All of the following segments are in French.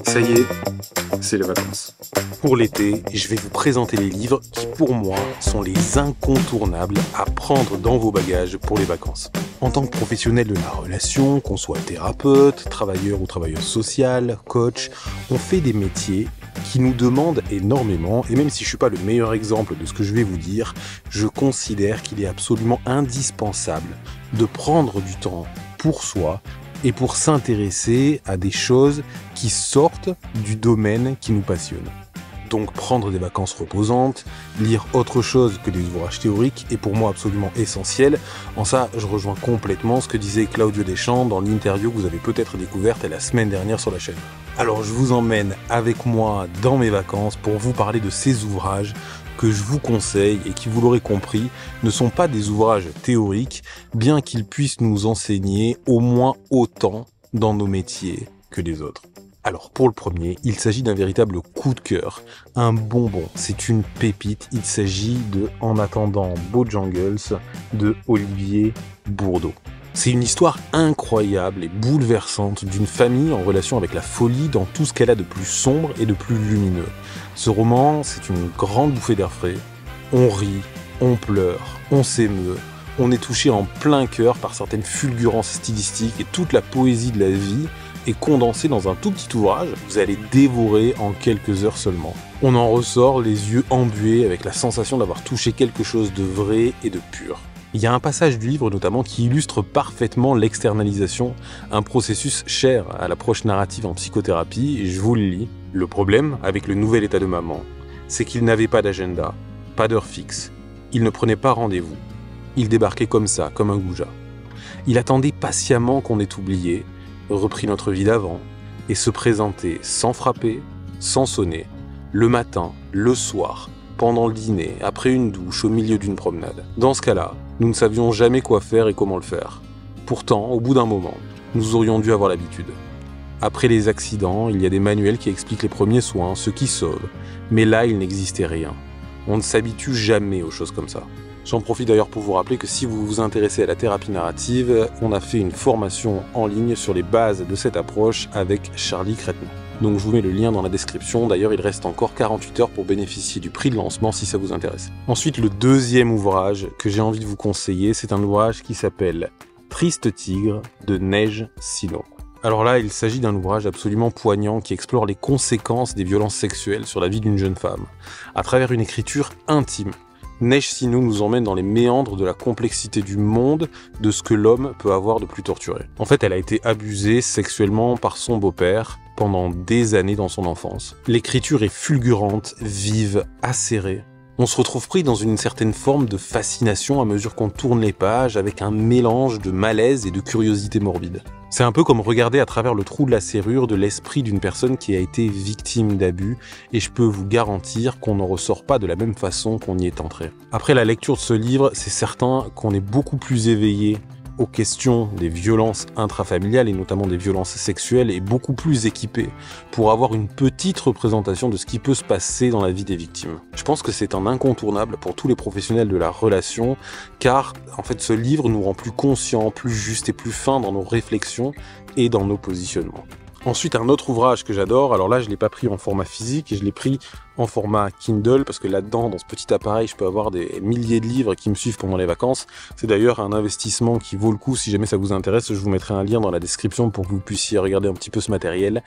Ça y est, c'est les vacances. Pour l'été, je vais vous présenter les livres qui, pour moi, sont les incontournables à prendre dans vos bagages pour les vacances. En tant que professionnel de la relation, qu'on soit thérapeute, travailleur ou travailleuse sociale, coach, on fait des métiers qui nous demandent énormément, et même si je ne suis pas le meilleur exemple de ce que je vais vous dire, je considère qu'il est absolument indispensable de prendre du temps pour soi et pour s'intéresser à des choses qui sortent du domaine qui nous passionne. Donc prendre des vacances reposantes, lire autre chose que des ouvrages théoriques est pour moi absolument essentiel. En ça, je rejoins complètement ce que disait Claudio Deschamps dans l'interview que vous avez peut-être découverte la semaine dernière sur la chaîne. Alors je vous emmène avec moi dans mes vacances pour vous parler de ces ouvrages que je vous conseille et qui, vous l'aurez compris, ne sont pas des ouvrages théoriques, bien qu'ils puissent nous enseigner au moins autant dans nos métiers que les autres. Alors pour le premier, il s'agit d'un véritable coup de cœur, un bonbon, c'est une pépite, il s'agit de En attendant Bojangles de Olivier Bourdeau. C'est une histoire incroyable et bouleversante d'une famille en relation avec la folie dans tout ce qu'elle a de plus sombre et de plus lumineux. Ce roman, c'est une grande bouffée d'air frais. On rit, on pleure, on s'émeut, on est touché en plein cœur par certaines fulgurances stylistiques et toute la poésie de la vie est condensée dans un tout petit ouvrage. Vous allez dévorer en quelques heures seulement. On en ressort les yeux embués avec la sensation d'avoir touché quelque chose de vrai et de pur. Il y a un passage du livre notamment qui illustre parfaitement l'externalisation, un processus cher à l'approche narrative en psychothérapie, et je vous le lis. Le problème avec le nouvel état de maman, c'est qu'il n'avait pas d'agenda, pas d'heure fixe. Il ne prenait pas rendez-vous. Il débarquait comme ça, comme un goujat. Il attendait patiemment qu'on ait oublié, repris notre vie d'avant, et se présentait sans frapper, sans sonner, le matin, le soir, pendant le dîner, après une douche, au milieu d'une promenade. Dans ce cas-là, nous ne savions jamais quoi faire et comment le faire. Pourtant, au bout d'un moment, nous aurions dû avoir l'habitude. Après les accidents, il y a des manuels qui expliquent les premiers soins, ceux qui sauvent. Mais là, il n'existait rien. On ne s'habitue jamais aux choses comme ça. J'en profite d'ailleurs pour vous rappeler que si vous vous intéressez à la thérapie narrative, on a fait une formation en ligne sur les bases de cette approche avec Charlie Crétenon. Donc je vous mets le lien dans la description. D'ailleurs, il reste encore 48 heures pour bénéficier du prix de lancement si ça vous intéresse. Ensuite, le deuxième ouvrage que j'ai envie de vous conseiller, c'est un ouvrage qui s'appelle Triste Tigre de Neige Sino. Alors là, il s'agit d'un ouvrage absolument poignant qui explore les conséquences des violences sexuelles sur la vie d'une jeune femme, à travers une écriture intime. Neige Sino nous emmène dans les méandres de la complexité du monde, de ce que l'homme peut avoir de plus torturé. En fait, elle a été abusée sexuellement par son beau-père pendant des années dans son enfance. L'écriture est fulgurante, vive, acérée. On se retrouve pris dans une certaine forme de fascination à mesure qu'on tourne les pages avec un mélange de malaise et de curiosité morbide. C'est un peu comme regarder à travers le trou de la serrure de l'esprit d'une personne qui a été victime d'abus, et je peux vous garantir qu'on n'en ressort pas de la même façon qu'on y est entré. Après la lecture de ce livre, c'est certain qu'on est beaucoup plus éveillé aux questions des violences intrafamiliales et notamment des violences sexuelles et beaucoup plus équipé pour avoir une petite représentation de ce qui peut se passer dans la vie des victimes. Je pense que c'est un incontournable pour tous les professionnels de la relation car en fait ce livre nous rend plus conscients, plus justes et plus fins dans nos réflexions et dans nos positionnements. Ensuite, un autre ouvrage que j'adore, alors là je ne l'ai pas pris en format physique et je l'ai pris en format Kindle parce que là-dedans, dans ce petit appareil, je peux avoir des milliers de livres qui me suivent pendant les vacances. C'est d'ailleurs un investissement qui vaut le coup si jamais ça vous intéresse. Je vous mettrai un lien dans la description pour que vous puissiez regarder un petit peu ce matériel.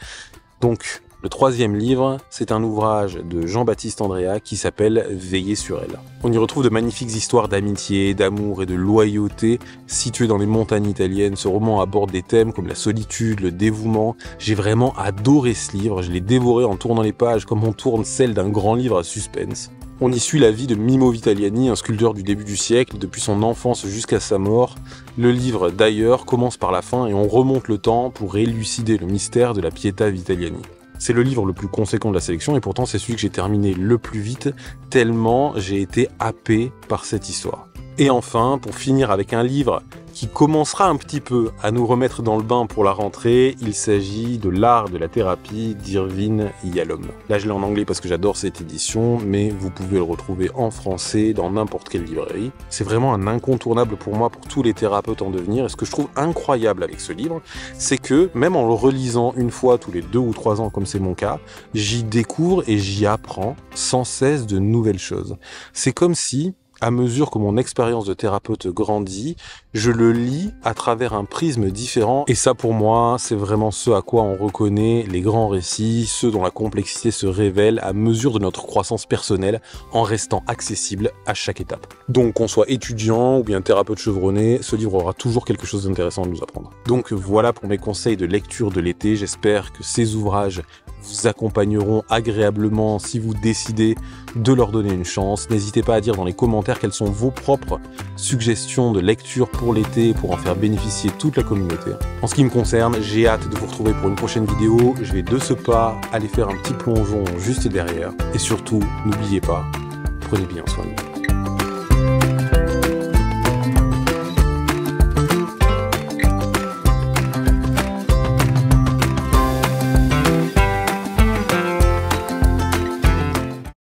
Donc, le troisième livre, c'est un ouvrage de Jean-Baptiste Andréa qui s'appelle Veiller sur elle. On y retrouve de magnifiques histoires d'amitié, d'amour et de loyauté situées dans les montagnes italiennes. Ce roman aborde des thèmes comme la solitude, le dévouement. J'ai vraiment adoré ce livre, je l'ai dévoré en tournant les pages comme on tourne celle d'un grand livre à suspense. On y suit la vie de Mimo Vitaliani, un sculpteur du début du siècle, depuis son enfance jusqu'à sa mort. Le livre, d'ailleurs, commence par la fin et on remonte le temps pour élucider le mystère de la Pietà Vitaliani. C'est le livre le plus conséquent de la sélection et pourtant c'est celui que j'ai terminé le plus vite, tellement j'ai été happé par cette histoire. Et enfin, pour finir avec un livre qui commencera un petit peu à nous remettre dans le bain pour la rentrée, il s'agit de L'art de la thérapie d'Irvin Yalom. Là, je l'ai en anglais parce que j'adore cette édition, mais vous pouvez le retrouver en français dans n'importe quelle librairie. C'est vraiment un incontournable pour moi, pour tous les thérapeutes en devenir. Et ce que je trouve incroyable avec ce livre, c'est que même en le relisant une fois tous les 2 ou 3 ans, comme c'est mon cas, j'y découvre et j'y apprends sans cesse de nouvelles choses. C'est comme si, à mesure que mon expérience de thérapeute grandit, je le lis à travers un prisme différent. Et ça, pour moi, c'est vraiment ce à quoi on reconnaît les grands récits, ceux dont la complexité se révèle à mesure de notre croissance personnelle en restant accessible à chaque étape. Donc, qu'on soit étudiant ou bien thérapeute chevronné, ce livre aura toujours quelque chose d'intéressant à nous apprendre. Donc voilà pour mes conseils de lecture de l'été. J'espère que ces ouvrages vous accompagneront agréablement si vous décidez de leur donner une chance. N'hésitez pas à dire dans les commentaires quelles sont vos propres suggestions de lecture pour l'été pour en faire bénéficier toute la communauté. En ce qui me concerne, j'ai hâte de vous retrouver pour une prochaine vidéo. Je vais de ce pas aller faire un petit plongeon juste derrière. Et surtout, n'oubliez pas, prenez bien soin de vous.